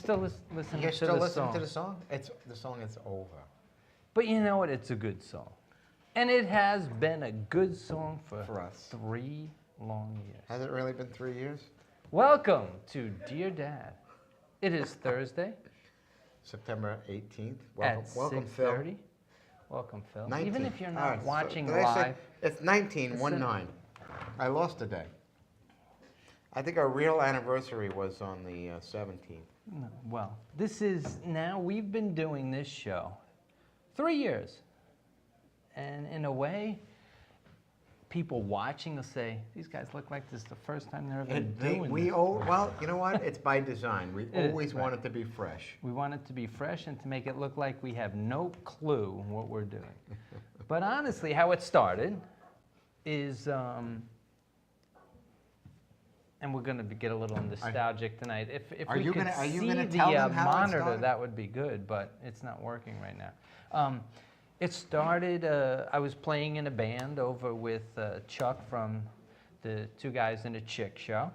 still listening You're to still the listening song. to the song? The song is over. But you know what? It's a good song. And it has been a good song for us. 3 long years. Has it really been 3 years? Welcome to Dear Dad. It is Thursday September 18th. Welcome, at welcome, 6:30. Phil. Welcome, Phil. 19. Even if you're All not right, so watching did I say- live. It's 19/19. I lost a day. I think our real anniversary was on the 17th. No, well, this is now, we've been doing this show 3 years. And in a way, people watching will say, these guys look like this is the first time they're ever doing this. Well, you know what? It's by design. We is, always right. want it to be fresh. We want it to be fresh and to make it look like we have no clue what we're doing. But honestly, how it started is, and we're going to get a little nostalgic tonight. If Are we you could gonna- are you see gonna the tell them how it monitor, started? that would be good, but it's not working right now. It started, I was playing in a band over with Chuck from the Two Guys and a Chick show.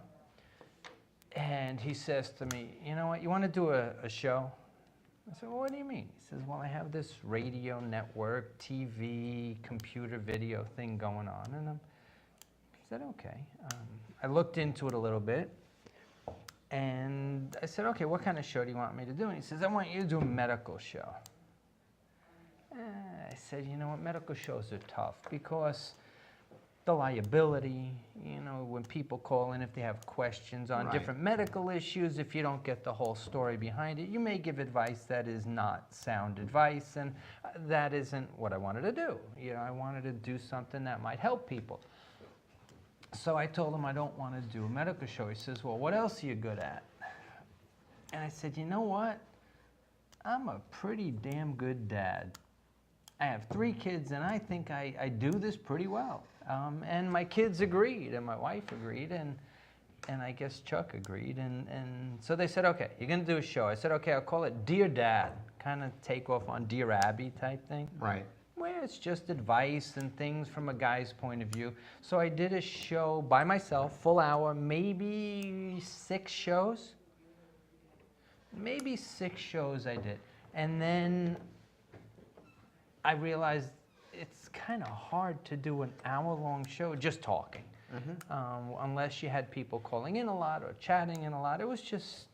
And he says to me, you know what, you want to do a show? I said, well, what do you mean? He says, well, I have this radio network, TV, computer video thing going on. And I said, okay. I looked into it a little bit. And I said, okay, what kind of show do you want me to do? And he says, I want you to do a medical show. I said, you know what, medical shows are tough because the liability, you know, when people call in if they have questions on Right. different medical issues, if you don't get the whole story behind it, you may give advice that is not sound advice, and that isn't what I wanted to do. You know, I wanted to do something that might help people. So I told him I don't want to do a medical show. He says, well, what else are you good at? And I said, you know what? I'm a pretty damn good dad. I have 3 kids, and I think I do this pretty well. And my kids agreed, and my wife agreed, and I guess Chuck agreed. And so they said, okay, you're going to do a show. I said, okay, I'll call it Dear Dad, kind of take off on Dear Abby type thing. Right. Where it's just advice and things from a guy's point of view. So I did a show by myself, full hour, maybe 6 shows. Maybe 6 shows I did. And then I realized it's kind of hard to do an hour-long show just talking. Unless you had people calling in a lot or chatting in a lot. It was just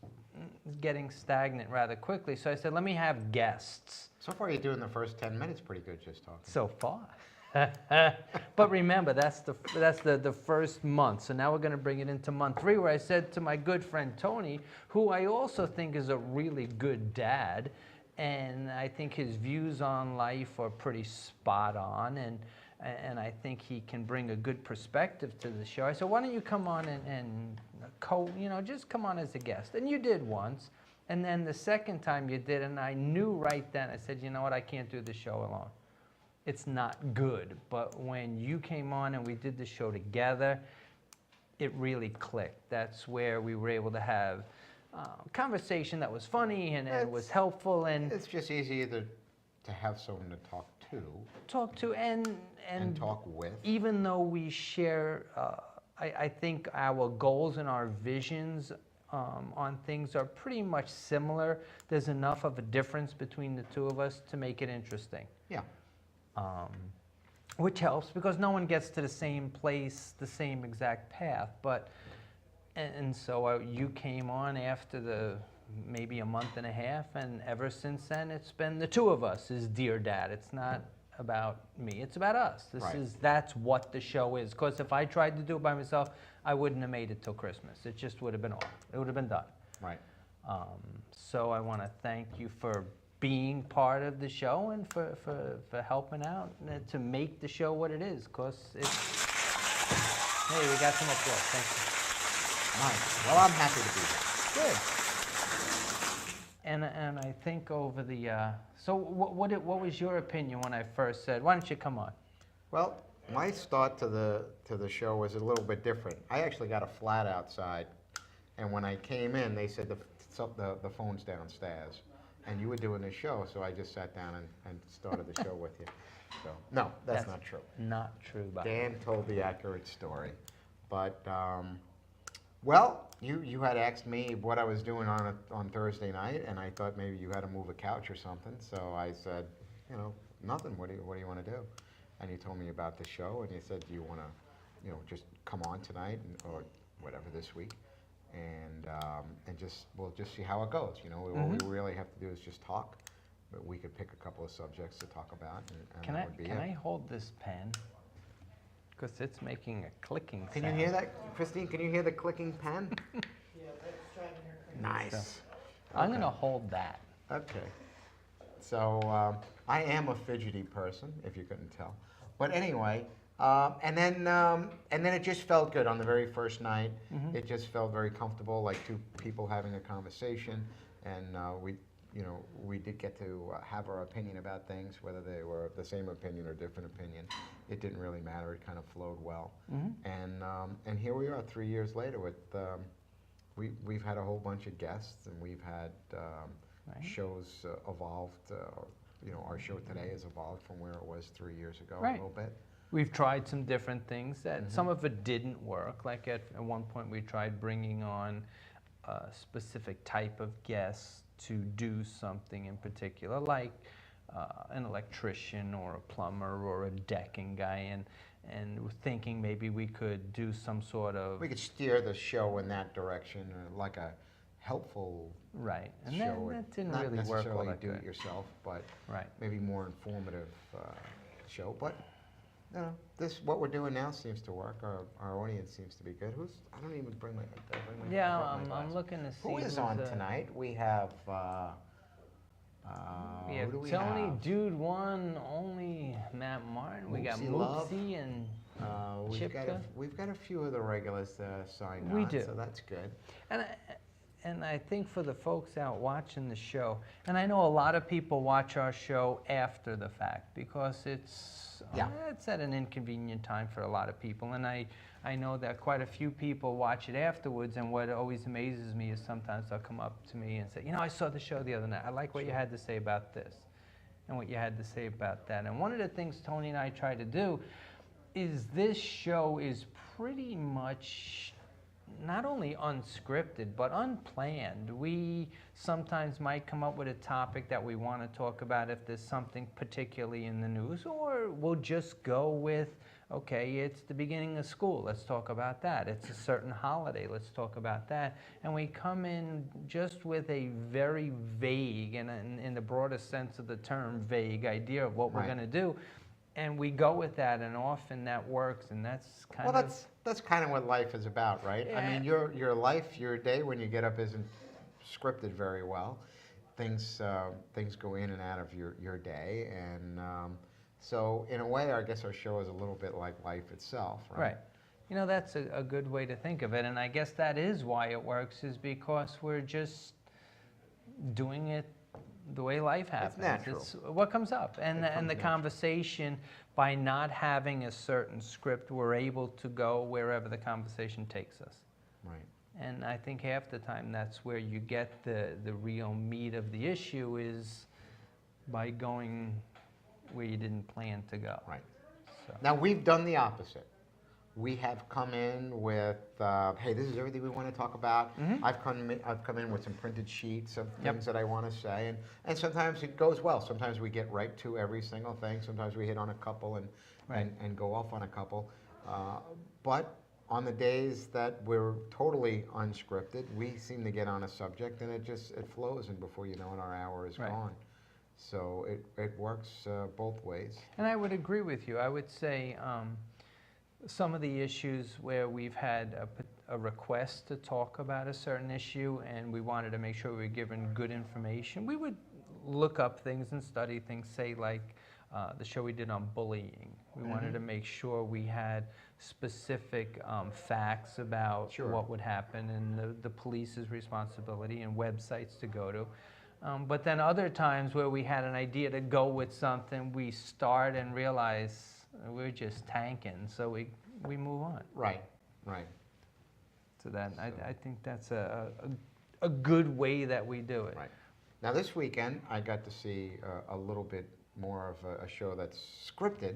getting stagnant rather quickly. So I said, let me have guests. So far, you're doing the first 10 minutes pretty good just talking. So far. But remember, that's the first month. So now we're going to bring it into month 3, where I said to my good friend Tony, who I also think is a really good dad, and I think his views on life are pretty spot on, and I think he can bring a good perspective to the show. I said, why don't you come on and just come on as a guest. And you did once, and then the second time you did, and I knew right then, I said, you know what, I can't do the show alone. It's not good. But when you came on and we did the show together, it really clicked. That's where we were able to have conversation that was funny and it was helpful, and It's just easier to have someone to talk to. And talk with. Even though we share, I think our goals and our visions on things are pretty much similar. There's enough of a difference between the two of us to make it interesting. Yeah. Which helps because no one gets to the same place, the same exact path. And so you came on after maybe a month and a half, and ever since then it's been the two of us as Dear Dad. It's not about me, it's about us. That's what the show is. Because if I tried to do it by myself, I wouldn't have made it till Christmas. It just would have been off. It would have been done. Right. So I want to thank you for being part of the show and for helping out to make the show what it is. Because it's, hey, we got some applause. Thank you. Nice. Well, I'm happy to be here. Good. And I think over the so what was your opinion when I first said, why don't you come on? Well, my start to the show was a little bit different. I actually got a flat outside, and when I came in, they said the phone's downstairs, and you were doing the show, so I just sat down and started the show with you. So no, that's not true. Not true, Bob. Dan told the accurate story, but Well, you had asked me what I was doing on Thursday night, and I thought maybe you had to move a couch or something. So I said, you know, nothing. What do you want to do? And you told me about the show, and you said, do you want to, you know, just come on tonight or whatever this week, and we'll just see how it goes. You know, all we really have to do is just talk. But we could pick a couple of subjects to talk about, and that would be it. Can I hold this pen? Because it's making a clicking sound. Can you hear that, Christine? Can you hear the clicking pen? Yeah, that's driving her crazy. Nice. I'm Okay. going to hold that. Okay. So I am a fidgety person, if you couldn't tell. But anyway, and then it just felt good on the very first night. It just felt very comfortable, like two people having a conversation, and we did get to have our opinion about things, whether they were the same opinion or different opinion. It didn't really matter. It kind of flowed well. And here we are 3 years later with, we've had a whole bunch of guests, and we've had shows evolved. Our show today has evolved from where it was 3 years ago a little bit. We've tried some different things that some of it didn't work. Like at one point we tried bringing on a specific type of guest to do something in particular, like an electrician or a plumber or a decking guy, and thinking maybe we could do some sort of... We could steer the show in that direction, like a helpful and show. that didn't Not really work all necessarily that do good. it yourself, but maybe more informative show. But what we're doing now seems to work. Our audience seems to be good. I don't even bring my. Yeah, my I'm looking to see who is who's, on tonight. We have. We have who do we Tony, have? Dude One, Only, Matt Martin. We got Moopsie Love. Moopsie and We've got a few of the regulars signed We on, do. so that's good. And I think for the folks out watching the show, and I know a lot of people watch our show after the fact because it's at an inconvenient time for a lot of people. And I know that quite a few people watch it afterwards, and what always amazes me is sometimes they'll come up to me and say, I saw the show the other night. I like what you had to say about this and what you had to say about that. And one of the things Tony and I try to do is this show is pretty much not only unscripted, but unplanned. We sometimes might come up with a topic that we want to talk about if there's something particularly in the news, or we'll just go with, okay, it's the beginning of school, let's talk about that. It's a certain holiday, let's talk about that. And we come in just with a very vague, and in the broadest sense of the term, vague idea of what we're going to do. And we go with that, and often that works, and that's kind of... That's kind of what life is about, right? Yeah. I mean, your life, your day when you get up isn't scripted very well. Things go in and out of your day, and so in a way, I guess our show is a little bit like life itself, right? Right. That's a good way to think of it, and I guess that is why it works, is because we're just doing it the way life happens. It's natural. It's what comes up. And the conversation, by not having a certain script, we're able to go wherever the conversation takes us. Right. And I think half the time that's where you get the real meat of the issue, is by going where you didn't plan to go. Right. So. Now, we've done the opposite. We have come in with, hey, this is everything we want to talk about. I've come in with some printed sheets of things that I want to say, and sometimes it goes well. Sometimes we get right to every single thing. Sometimes we hit on a couple and go off on a couple. But on the days that we're totally unscripted, we seem to get on a subject, and it flows, and before you know it, our hour is gone. So it works both ways. And I would agree with you. I would say some of the issues where we've had a request to talk about a certain issue, and we wanted to make sure we were given good information, we would look up things and study things, say like the show we did on bullying. We wanted to make sure we had specific facts about what would happen, and the police's responsibility, and websites to go to. But then other times where we had an idea to go with something, we start and realize we're just tanking, so we move on. Right. So I think that's a good way that we do it. Right. Now this weekend, I got to see a little bit more of a show that's scripted,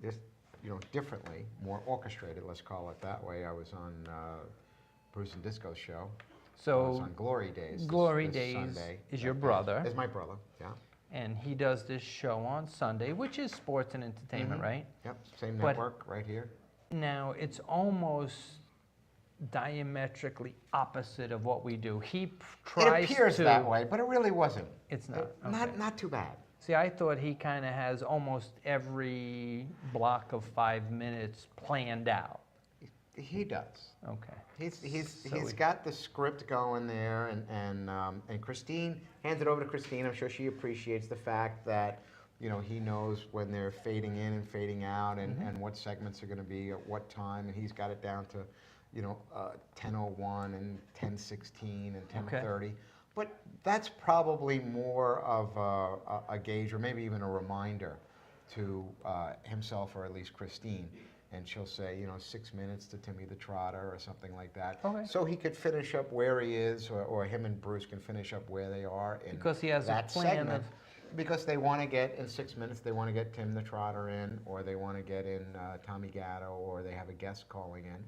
just differently, more orchestrated. Let's call it that way. I was on Bruce and Disco's show. It's So on Glory Days. Glory this Days Sunday. is your brother, Is my brother, yeah. and he does this show on Sunday, which is sports and entertainment, right? Yep, same But- network right here. Now, it's almost diametrically opposite of what we do. He tries It appears to. that way, but it really wasn't. It's not. Not too bad. See, I thought he kind of has almost every block of 5 minutes planned out. He does. Okay. He's got the script going there, and Christine hands it over to Christine. I'm sure she appreciates the fact that he knows when they're fading in and fading out, and what segments are going to be at what time, and he's got it down to 10:01 and 10:16 and 10:30. But that's probably more of a gauge, or maybe even a reminder to himself, or at least Christine. And she'll say, 6 minutes to Timmy the Trotter or something like that. Okay. So he could finish up where he is, or him and Bruce can finish up where they are in Because he has a that plan segment. of- Because they want to get, in 6 minutes, they want to get Tim the Trotter in, or they want to get in Tommy Gatto, or they have a guest calling in.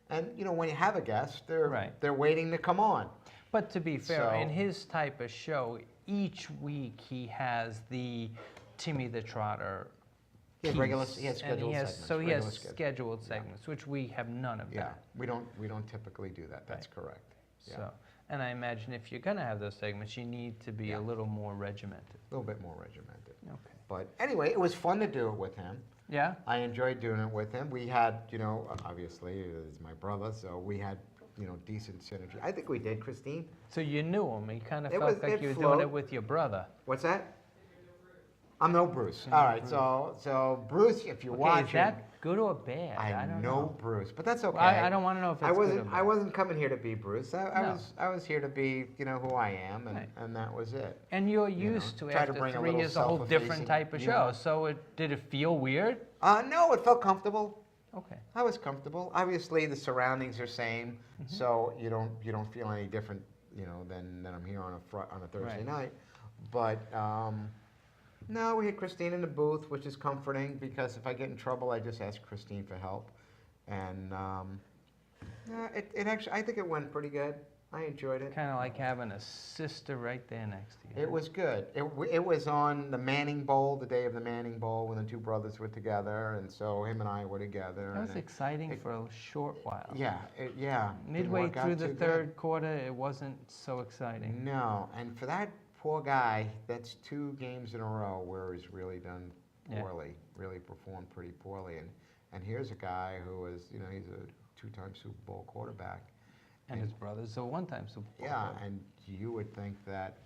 And, when you have a guest, they're waiting to come on. But to be fair, So- in his type of show, each week he has the Timmy the Trotter. He has piece, he has and scheduled segments. So he regular has schedule. scheduled segments, which we have none of Yeah, that. we don't typically do that. That's correct. Yeah. So, and I imagine if you're going to have those segments, you need to be Yeah. a little more regimented. A little bit more regimented. Okay. But anyway, it was fun to do it with him. Yeah? I enjoyed doing it with him. We had, obviously, he's my brother, so we had, decent synergy. I think we did, Christine. So you knew him. You kind of It felt was- like it you were flowed. doing it with your brother. What's that? I'm no Bruce. All right, so Bruce, if you're Okay, watching, is that good or bad? I don't know Bruce, but that's okay. Well, I don't want to know if it's I good wasn't. or bad. I wasn't coming here to be Bruce. I No. was here to be, who I am, and, Right. and that was it. And you're you know, used to, try to after bring a 3 little years, a whole different self-effacing, type of you show. know. So did it feel weird? No, it felt comfortable. Okay. I was comfortable. Obviously, the surroundings are same, so you don't feel any different, than I'm here on a Thursday Right. night. But no, we had Christine in the booth, which is comforting because if I get in trouble, I just ask Christine for help, and it actually, I think it went pretty good. I enjoyed it. Kind of like having a sister right there next to you. It was good. It was on the Manning Bowl, the day of the Manning Bowl, when the two brothers were together, and so him and I were together. That was and exciting for a short while. yeah, didn't Midway work out through the too good. third quarter, it wasn't so exciting. No, and for that poor guy, that's 2 games in a row where he's really done Yeah. poorly, really performed pretty poorly. And here's a guy who was, he's a 2-time Super Bowl quarterback. And his brother's a one-time Super Bowl. Yeah, quarterback. and you would think that,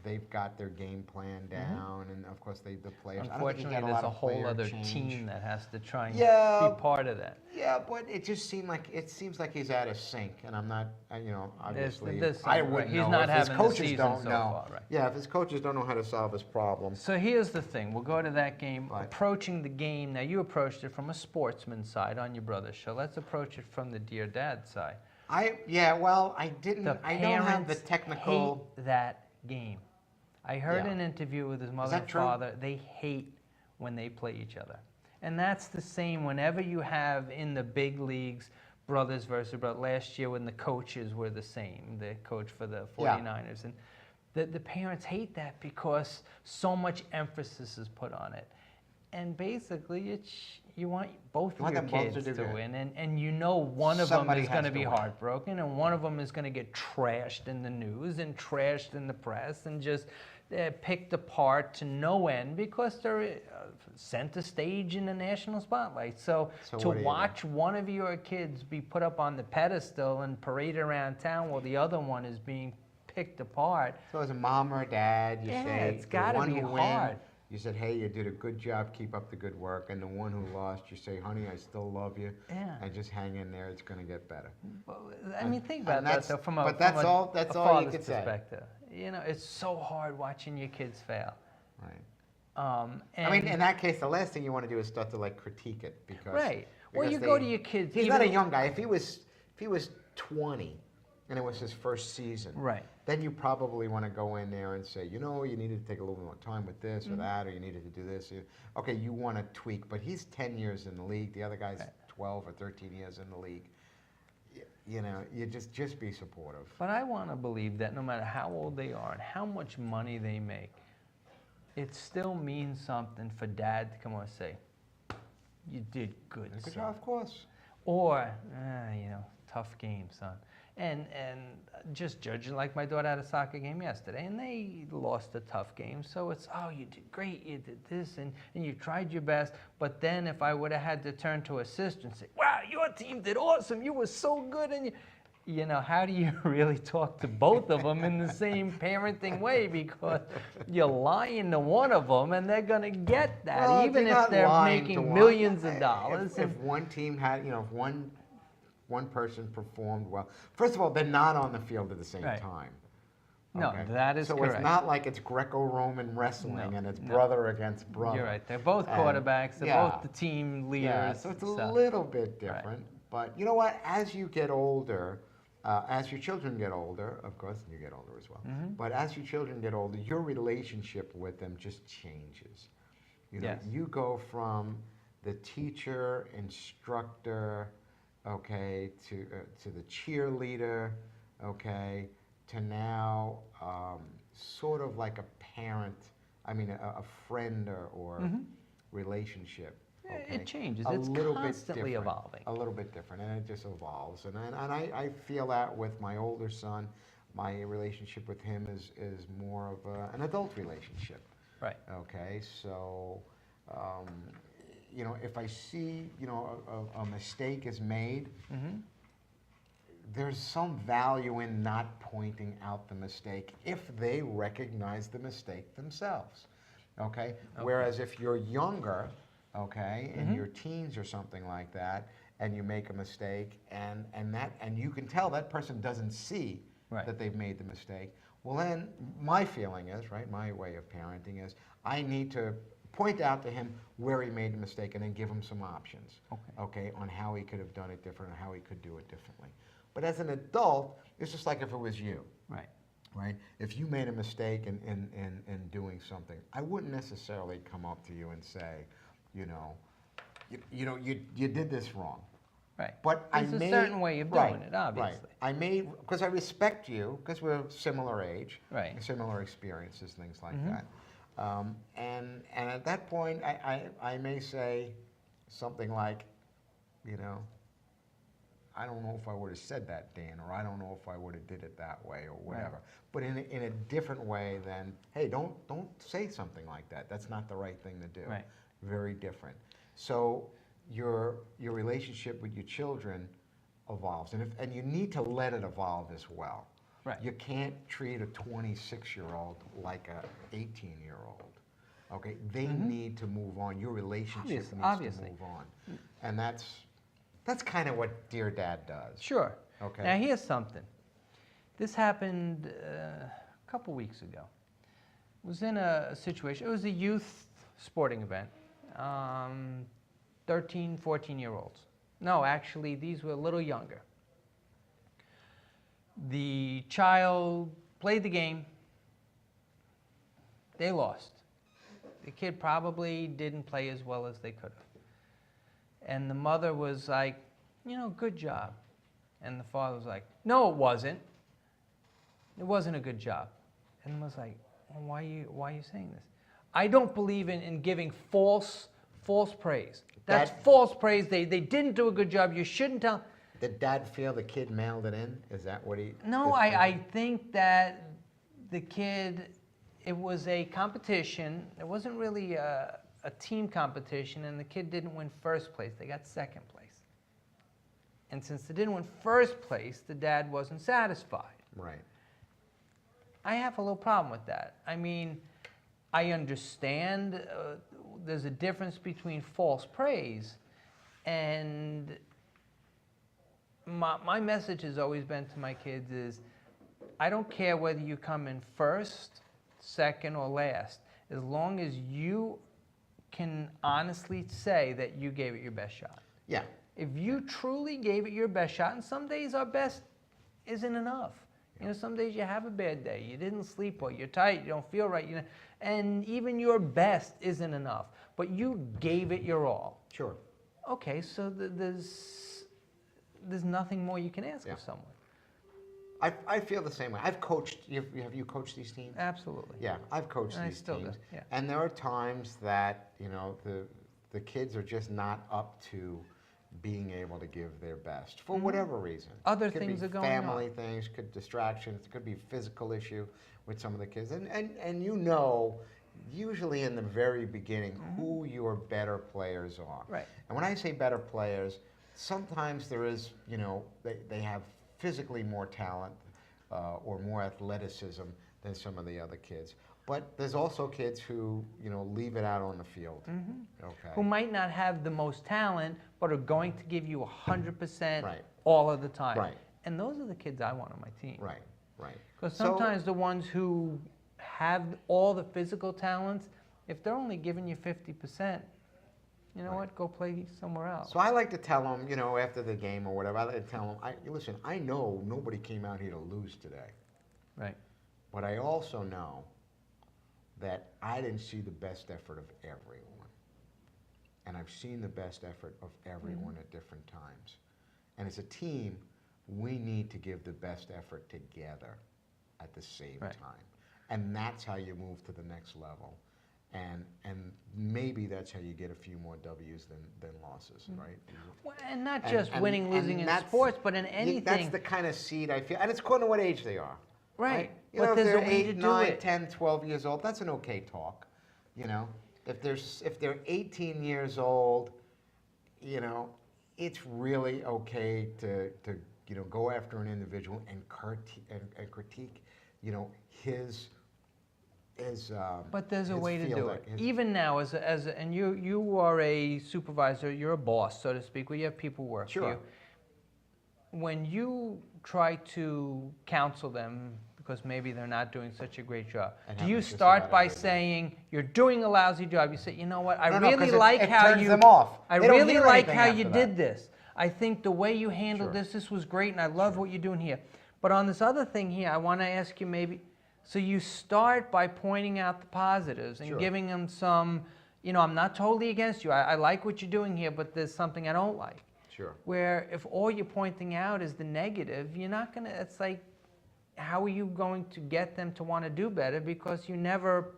they've got their game plan down, and of course the players. I don't think you Unfortunately, get there's lot a of whole player other change. team that has to try and Yeah. be part of that. Yeah, but it just seems like he's out of sync, and I'm not, obviously, there's I something, wouldn't right. He's know not if his having the coaches season don't so know. far, right. Yeah, if his coaches don't know how to solve his problems. So here's the thing. We'll go to that game. Right. Approaching the game. Now, you approached it from a sportsman's side on your brother's show. Let's approach it from the Dear Dad side. I didn't. The I don't have the parents technical. hate that game. I heard Yeah. an interview with his mother that and true? father. They hate when they play each other. And that's the same whenever you have in the big leagues brothers versus brothers. Last year when the coaches were the same, the coach for the 49ers. And the parents hate that because so much emphasis is put on it. And basically, you want both You want of them your both to kids do to good. win. And one of Somebody them is has going to to be win. heartbroken, and one of them is going to get trashed in the news and trashed in the press and just picked apart to no end because they're center stage in the national spotlight. So So to what do you do? watch one of your kids be put up on the pedestal and paraded around town while the other one is being picked apart, So as a mom or a dad, you Yeah, say it's the gotta one be who hard. win, you said, hey, you did a good job, keep up the good work. And the one who lost, you say, honey, I still love you. Yeah. And just hang in there, it's going to get better. well, I mean, think and about that that's- though, from but that's all you father's could say. perspective. It's so hard watching your kids fail. Right. And I mean, in that case, the last thing you want to do is start to critique it because. right. Well, because you go to your kids. He's not a even- young guy. If he was 20 and it was his first season, Right. then you probably want to go in there and say, you needed to take a little bit more time with this Mm-hmm. or that, or you needed to do this. Okay, you want to tweak, but he's 10 years in the league. The other guy's Right. 12 or 13 years in the league. you know, you just be supportive. But I want to believe that no matter how old they are and how much money they make, it still means something for dad to come on and say, you did good, Good son. job, of course. Or, you know, tough game, son. And just judging, like my daughter had a soccer game yesterday, and they lost a tough game. So it's, oh, you did great, you did this, and you tried your best. But then if I would have had to turn to a sister and say, wow, your team did awesome, you were so good, and you know, how do you really talk to both of them in the same parenting way? Because you're lying to one of them, and they're going to get that, Well, even you're if not they're lying to making one. millions of dollars. If one team had, you know, if one person performed well, first of all, they're not on the field at the same Right. time. No, Okay? that is so correct. it's not like it's Greco-Roman wrestling No, and it's no. brother against brother. You're right. They're both And, quarterbacks. They're yeah. both the team leaders. Yeah, so it's a little bit different. But you know what? As you get older, as your children get older, of course, you get older as well. Mhm. But as your children get older, your relationship with them just changes. You know, Yes. you go from the teacher, instructor, okay, to the cheerleader, okay, to now sort of like a parent. I mean, a friend or Mhm. relationship. Okay? It changes. A It's little bit constantly different. evolving. A little bit different, and it just evolves. And I feel that with my older son, my relationship with him is more of an adult relationship. Right. Okay, so you know, if I see, you know, a mistake is made, Mm-hmm. there's some value in not pointing out the mistake if they recognize the mistake themselves. Okay? Whereas if you're younger, okay, in Mhm. your teens or something like that, and you make a mistake, and you can tell that person doesn't see Right. that they've made the mistake, well then my feeling is, right, my way of parenting is I need to point out to him where he made the mistake and then give him some options, okay, on how he could have done it different or how he could do it differently. But as an adult, it's just like if it was you. Right. Right? If you made a mistake in doing something, I wouldn't necessarily come up to you and say, you know, you did this wrong. Right. But There's I a may, certain way of doing right, it, obviously. Right. I may, because I respect you, because we're similar age, Right. similar experiences, things like Mhm. that. And at that point, I may say something like, you know, I don't know if I would have said that, Dan, or I don't know if I would have did it that way, or whatever. But in a different way than, hey, don't say something like that. That's not the right thing to do. Right. Very different. So your relationship with your children evolves, and you need to let it evolve as well. Right. You can't treat a 26-year-old like a 18-year-old. Okay, they need to move on. Your relationship needs to move on, and that's kind of what Dear Dad does. Sure. Okay. Now here's something. This happened a couple weeks ago. It was in a situation. It was a youth sporting event. 13, 14-year-olds. No, actually, these were a little younger. The child played the game. They lost. The kid probably didn't play as well as they could have. And the mother was like, you know, good job. And the father was like, no, it wasn't. It wasn't a good job. And was like, well, why are you saying this? I don't believe in giving false praise. That's false praise. They didn't do a good job. You shouldn't tell. Did Dad feel the kid mailed it in? Is that what he? No, I think that the kid, it was a competition. It wasn't really a team competition, and the kid didn't win first place. They got second place. And since they didn't win first place, the dad wasn't satisfied. Right. I have a little problem with that. I mean, I understand there's a difference between false praise, and my message has always been to my kids is, I don't care whether you come in first, second, or last, as long as you can honestly say that you gave it your best shot. Yeah. If you truly gave it your best shot, and some days our best isn't enough. You know, some days you have a bad day, you didn't sleep well, you're tired, you don't feel right, you know, and even your best isn't enough. But you gave it your all. Sure. Okay, so there's there's nothing more you can ask Yeah. of someone. I feel the same way. I've coached, have you coached these teams? Absolutely. Yeah, I've coached And I these still do, teams. yeah. And there are times that, you know, the kids are just not up to being able to give their best for whatever reason. Other Could things be are going on. family things, could distractions, it could be physical issue with some of the kids. And you know, usually in the very beginning, who your better players are. Right. And when I say better players, sometimes there is, you know, they have physically more talent or more athleticism than some of the other kids. But there's also kids who, you know, leave it out on the field. Okay. Who might not have the most talent, but are going to give you 100% Right. all of the time. Right. And those are the kids I want on my team. Right, right. Because So- sometimes the ones who have all the physical talents, if they're only giving you 50%, you know Right. what, go play somewhere else. So I like to tell them, you know, after the game or whatever, I like to tell them, listen, I know nobody came out here to lose today, Right. but I also know that I didn't see the best effort of everyone. And I've seen the best effort of everyone at different times. And as a team, we need to give the best effort together at the same Right. time. And that's how you move to the next level. And maybe that's how you get a few more W's than losses, right? Well, and not And- just and- winning, and losing in that's- sports, but in That's anything. the kind of seed I feel, and it's according to what age they are. Right. You But know, if there's a they're way to 8, do 9, it. 10, 12 years old, that's an okay talk. You know, if they're 18 years old, you know, it's really okay to you know, go after an individual and critique, you know, his But there's a his way to field, do like it. his- Even now, and you are a supervisor, you're a boss, so to speak, where you have people work for Sure. you. When you try to counsel them, because maybe they're not doing such a great job, It do you happens just start about by every day. saying, you're doing a lousy job? You say, you know what, I No, 'cause really it- like it how turns you... them off. I They don't really hear like anything how you after did that. this. I think the way you handled Sure. this was great, and I love what you're doing here. But on this other thing here, I want to ask you maybe, so you start by pointing out the positives and Sure. giving them some, you know, I'm not totally against you. I like what you're doing here, but there's something I don't like. Sure. Where if all you're pointing out is the negative, you're not going to, it's like, how are you going to get them to want to do better because you never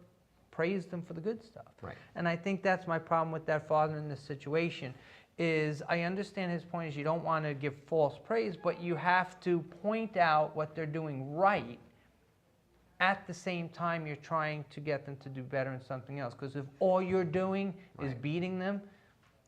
praise them for the good stuff? Right. And I think that's my problem with that father in this situation is I understand his point is you don't want to give false praise, but you have to point out what they're doing right at the same time you're trying to get them to do better in something else. Because if all you're doing is Right. beating them,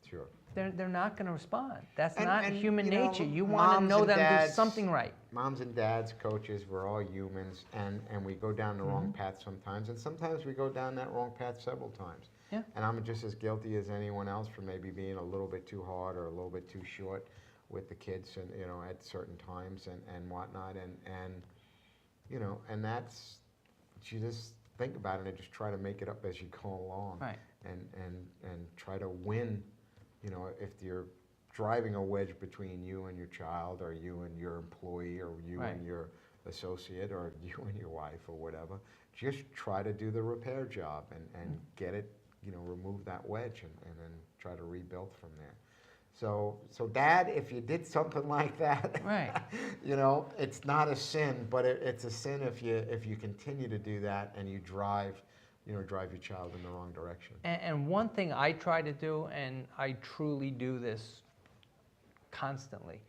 Sure. they're not going to respond. That's And- not and, human you know, nature. You want to moms know and them to do dads- something right. Moms and dads, coaches, we're all humans, and we go down the wrong path sometimes, and sometimes we go down that wrong path several times. Yeah. And I'm just as guilty as anyone else for maybe being a little bit too hard or a little bit too short with the kids, and you know, at certain times and whatnot, and you know, and that's, you just think about it and just try to make it up as you go along, Right. and try to win. You know, if you're driving a wedge between you and your child, or you and your employee, or you Right. and your associate, or you and your wife, or whatever, just try to do the repair job and get it, you know, remove that wedge and then try to rebuild from there. So Dad, if you did something like that, Right. you know, it's not a sin, but it's a sin if you continue to do that and you drive your child in the wrong direction. And one thing I try to do, and I truly do this constantly,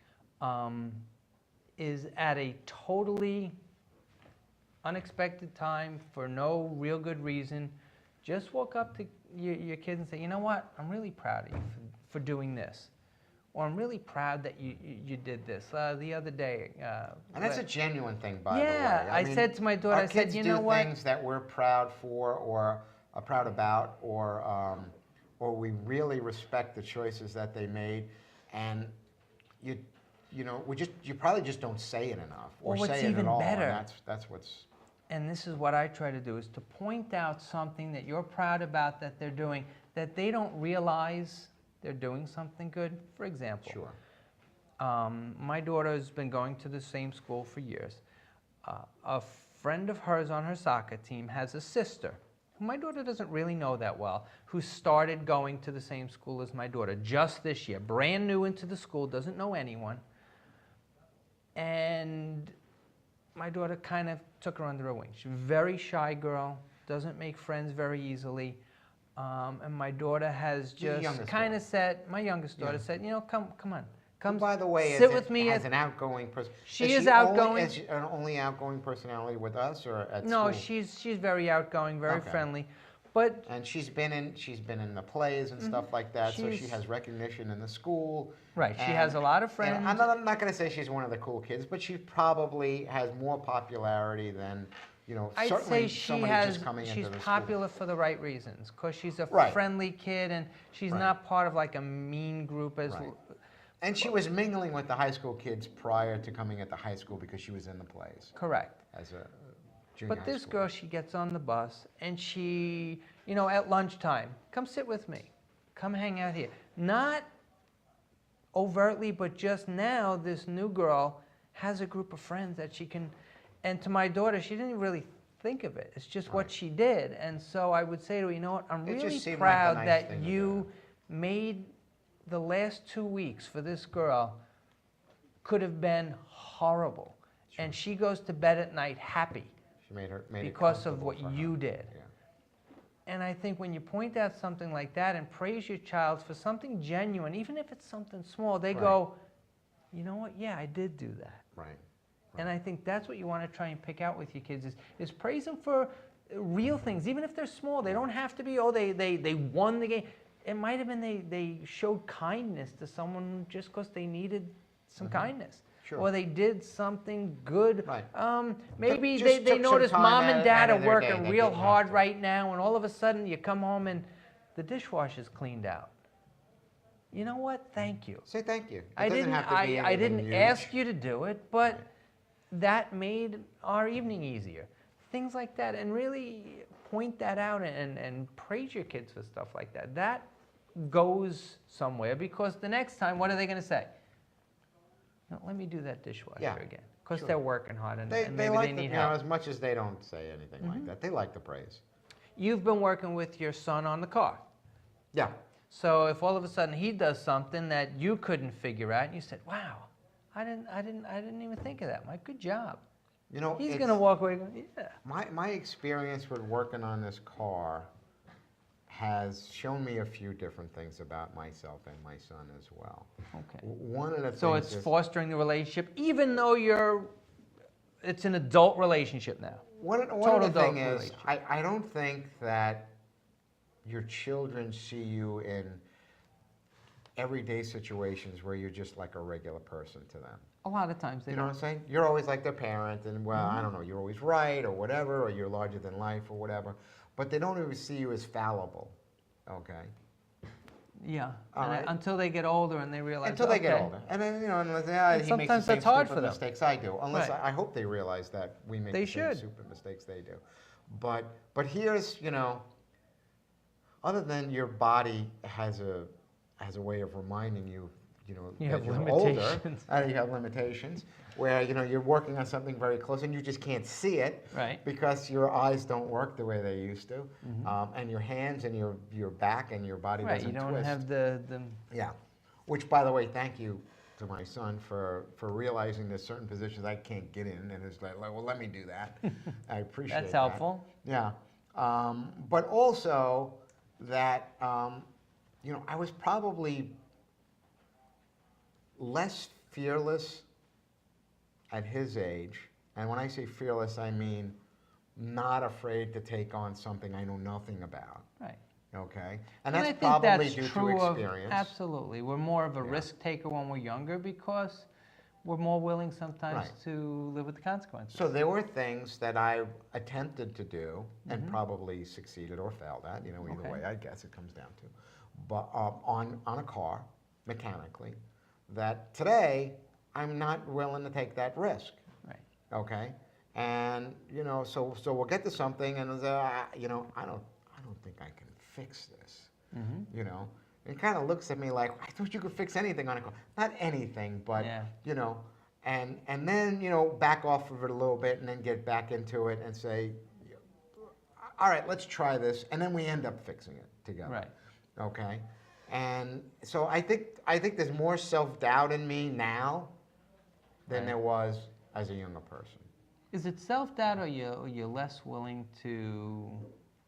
is at a totally unexpected time for no real good reason, just walk up to your kids and say, you know what, I'm really proud of you for doing this. Or I'm really proud that you did this. The other day. And that's a genuine thing, by the way. Yeah, I mean, said to my daughter, our I said, kids you do know what? things that we're proud for, or are proud about, or we really respect the choices that they made, and you know, you probably just don't say it enough, or Well, what's say it even at all. better- And that's what's And this is what I try to do, is to point out something that you're proud about that they're doing, that they don't realize they're doing something good. For example, sure. My daughter has been going to the same school for years. A friend of hers on her soccer team has a sister, who my daughter doesn't really know that well, who started going to the same school as my daughter just this year. Brand new into the school, doesn't know anyone. And my daughter kind of took her under her wing. She's a very shy girl, doesn't make friends very easily. And my daughter has Your just youngest kind daughter. of said, my youngest daughter Yeah. said, you know, come on. Who, Come by the way, sit with me as at an outgoing person. She is outgoing. Is she an only outgoing personality with us or at No, school? she's very outgoing, very Okay. friendly, but And she's been in the plays and stuff like that, so she She's- has recognition in the school. right, she and- has a lot of and friends. I'm not going to say she's one of the cool kids, but she probably has more popularity than, I'd certainly say she somebody has. just coming She's into the popular for the right reasons, because she's a Right. friendly kid and she's Right. not part of like a mean group as. Right. And she was mingling with the high school kids prior to coming at the high school because she was in the plays Correct. as a junior But high this school. girl, she gets on the bus and she, at lunchtime, come sit with me, come hang out here. Not overtly, but just now, this new girl has a group of friends that she can. And to my daughter, she didn't really think of it. It's just what Right. she did. And so I would say to her, you know what? I'm It just really seemed like the proud nice that thing to you do. made the last 2 weeks for this girl could have been horrible. And she goes to bed at night happy She made it because of comfortable what for her. you did. Yeah. And I think when you point out something like that and praise your child for something genuine, even if it's something small, they Right. go, you know what? Yeah, I did do that. Right. And I think that's what you want to try and pick out with your kids is praise them for real things, even if they're small. They don't have to be, they won the game. It might have been they showed kindness to someone just because they needed some kindness. Sure. Or they did something good. Right. Maybe Just they took some notice time mom out and dad of are their day. working They real didn't have hard to. right now, and all of a sudden you come home and the dishwasher's cleaned out. You know what? Thank you. Say thank you. It I doesn't didn't. have to be I anything didn't huge. ask you to do it, but that made our evening easier. Things like that, and really point that out and praise your kids for stuff like that. That goes somewhere because the next time, what are they going to say? No, let me do that dishwasher Yeah, again because sure. they're working hard and, They maybe like they the, need you know, help. as much as they don't say anything like that, they like the praise. You've been working with your son on the car. Yeah. So if all of a sudden he does something that you couldn't figure out, and you said, "Wow, I didn't even think of that. Mike, good job." You know, He's it's- gonna walk away going, "Yeah." My experience with working on this car has shown me a few different things about myself and my son as well. Okay. One of the So things it's is, fostering the relationship, even though it's an adult relationship now. one of total the thing adult is, relationship. I don't think that your children see you in everyday situations where you're just like a regular person to them. A lot of times they You know don't. what I'm saying? You're always like their parent, and well, Mm-hmm. I don't know, you're always right or whatever, or you're larger than life or whatever. But they don't even see you as fallible, okay? Yeah. All And right. until they get older and they realize. Until they get okay. older, and then unless he makes the sometimes same that's hard stupid for them. mistakes I do. Unless Right. I hope they realize that we make They the same should. stupid mistakes they do. But here's other than your body has a way of reminding you, You that have you're limitations. older, you have limitations, where you're working on something very close and you just can't see it, Right. because your eyes don't work the way they used to, and your hands and your back and your body Right. doesn't You don't twist. have the. Yeah, which, by the way, thank you to my son for realizing there's certain positions I can't get in, and it's like, well, let me do that. I appreciate That's that. helpful. Yeah, but also that I was probably less fearless at his age, and when I say fearless, I mean not afraid to take on something I know nothing about. Right. Okay, And and I that's think probably that's due true to of- experience. Absolutely. We're more of a Yeah. risk taker when we're younger because we're more willing sometimes Right. to live with the consequences. So there were things that I attempted to do and Mhm. probably succeeded or failed at, either Okay. way, I guess it comes down to. But on a car, mechanically, that today I'm not willing to take that risk. Right. Okay, and so we'll get to something, and I don't think I can fix this. Mm-hmm. It kind of looks at me like, I thought you could fix anything on a car. Not anything, but Yeah. and then back off of it a little bit, and then get back into it and say, all right, let's try this, and then we end up fixing it together. Right. Okay, and so I think there's more self-doubt in me now than Right. there was as a younger person. Is it self-doubt, or you're less willing to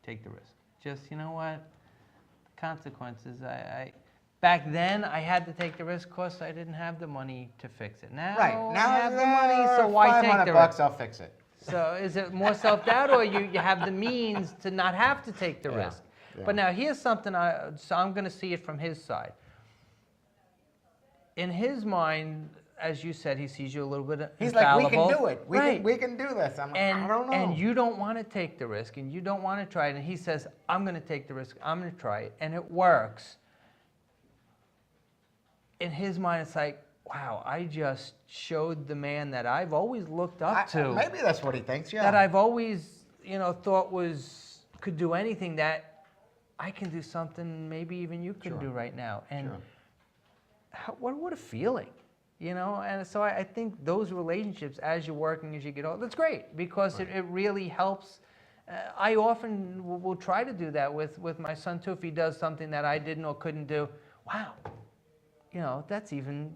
take the risk? Just, you know what, consequences, back then, I had to take the risk because I didn't have the money to fix it. Now I have the money, so why take the $500, risk? I'll fix it. So is it more self-doubt, or you have the means to not have to take the Yeah, risk? yeah. But now here's something, so I'm going to see it from his side. In his mind, as you said, he sees you a little bit He's like, we infallible. can do it. Right. We can do this. I'm like, I don't know. And you don't want to take the risk, and you don't want to try it. And he says, I'm going to take the risk. I'm going to try it. And it works. In his mind, it's like, wow, I just showed the man that I've always looked up to. Maybe that's what he thinks, yeah. That I've always, thought could do anything, that I can do something maybe even you could Sure. do right now. And Sure. what a feeling. And so I think those relationships, as you're working, as you get older, that's great, because it really helps. I often will try to do that with my son too. If he does something that I didn't or couldn't do, wow, that's even,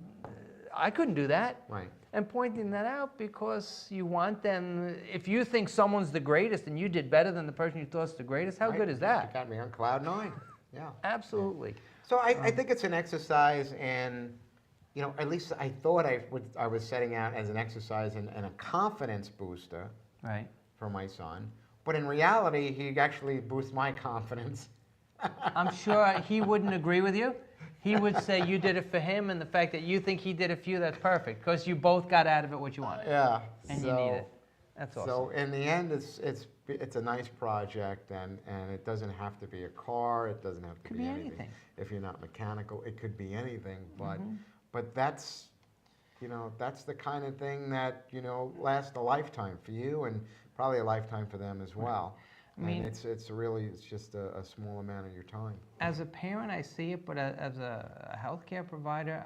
I couldn't do that. Right. And pointing that out, because you want them, if you think someone's the greatest and you did better than the person you thought's the greatest, how Right. good is You that? got me on cloud 9. Yeah. Absolutely. So I think it's an exercise, and at least I thought I was setting out as an exercise and a confidence booster Right. for my son. But in reality, he actually boosts my confidence. I'm sure he wouldn't agree with you. He would say you did it for him, and the fact that you think he did it for you, that's perfect, because you both got out of it what you wanted. Yeah. And you need it. That's awesome. So in the end, it's a nice project, and it doesn't have to be a car. It doesn't have to Could be be anything. anything. If you're not mechanical, it could be anything. But Mm-hmm. but that's that's the kind of thing that lasts a lifetime for you, and probably a lifetime for them as well. I mean, and it's just a small amount of your time. as a parent, I see it, but as a healthcare provider,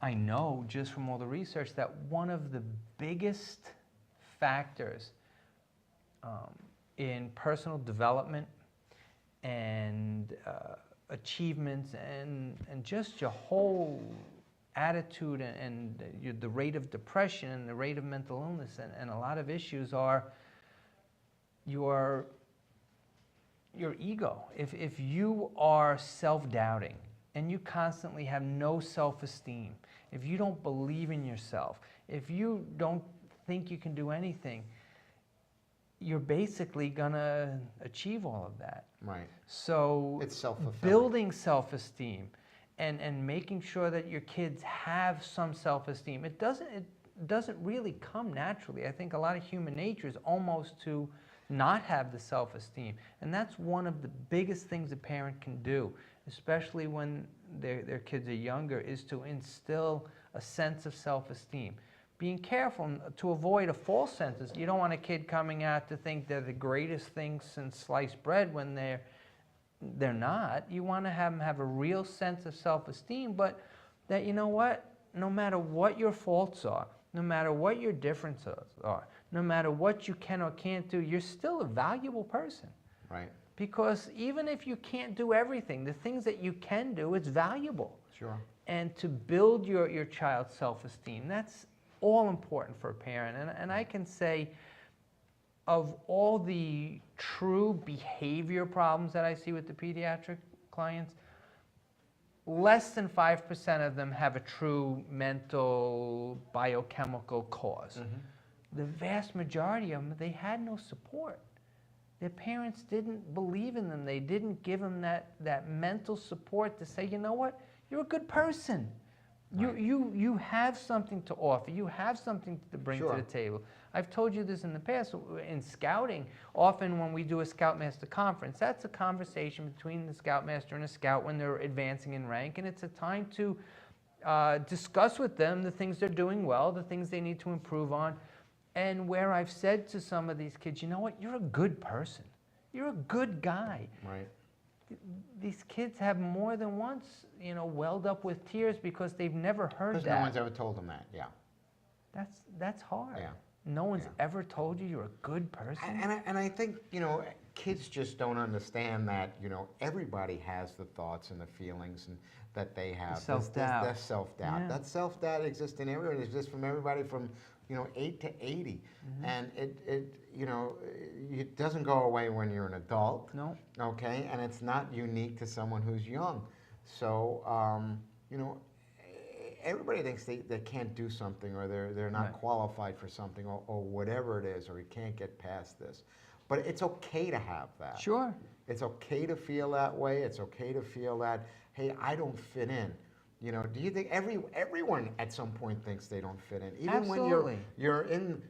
I know just from all the research that one of the biggest factors in personal development and achievements and just your whole attitude and the rate of depression and the rate of mental illness and a lot of issues are your ego. If you are self-doubting and you constantly have no self-esteem, if you don't believe in yourself, if you don't think you can do anything, you're basically gonna achieve all of that. Right. So It's self-fulfilling. building self-esteem and making sure that your kids have some self-esteem. It doesn't really come naturally. I think a lot of human nature is almost to not have the self-esteem. And that's one of the biggest things a parent can do, especially when their kids are younger, is to instill a sense of self-esteem. Being careful to avoid a false sense. You don't want a kid coming out to think they're the greatest thing since sliced bread when they're not. You want to have them have a real sense of self-esteem, but that, no matter what your faults are, no matter what your differences are, no matter what you can or can't do, you're still a valuable person. Right. Because even if you can't do everything, the things that you can do, it's valuable. Sure. And to build your child's self-esteem, that's all important for a parent. And I can say, of all the true behavior problems that I see with the pediatric clients, less than 5% of them have a true mental biochemical cause. The vast majority of them, they had no support. Their parents didn't believe in them. They didn't give them that mental support to say, you know what, you're a good person. Right. You have something to offer. You have something to bring Sure. to the table. I've told you this in the past. In scouting, often when we do a Scoutmaster conference, that's a conversation between the Scoutmaster and a Scout when they're advancing in rank, and it's a time to discuss with them the things they're doing well, the things they need to improve on, and where I've said to some of these kids, you know what, you're a good person. You're a good guy. Right. These kids have more than once, welled up with tears because they've never heard Because that. no one's ever told them that. Yeah. That's hard. Yeah. No one's Yeah. ever told you you're a good person. And I think, kids just don't understand that, you know, everybody has the thoughts and the feelings and that they have. self-doubt. There's self-doubt. Yeah. That self-doubt exists in everyone. It exists from everybody from, you know, 8 to 80. And you know, it doesn't go away when you're an adult. No. Okay? And it's not unique to someone who's young. So, you know, everybody thinks they can't do something, or they're not Right. qualified for something, or whatever it is, or you can't get past this. But it's okay to have that. Sure. It's okay to feel that way. It's okay to feel that, hey, I don't fit in. You know, do you think everyone at some point thinks they don't fit in? Even Absolutely. when you're in,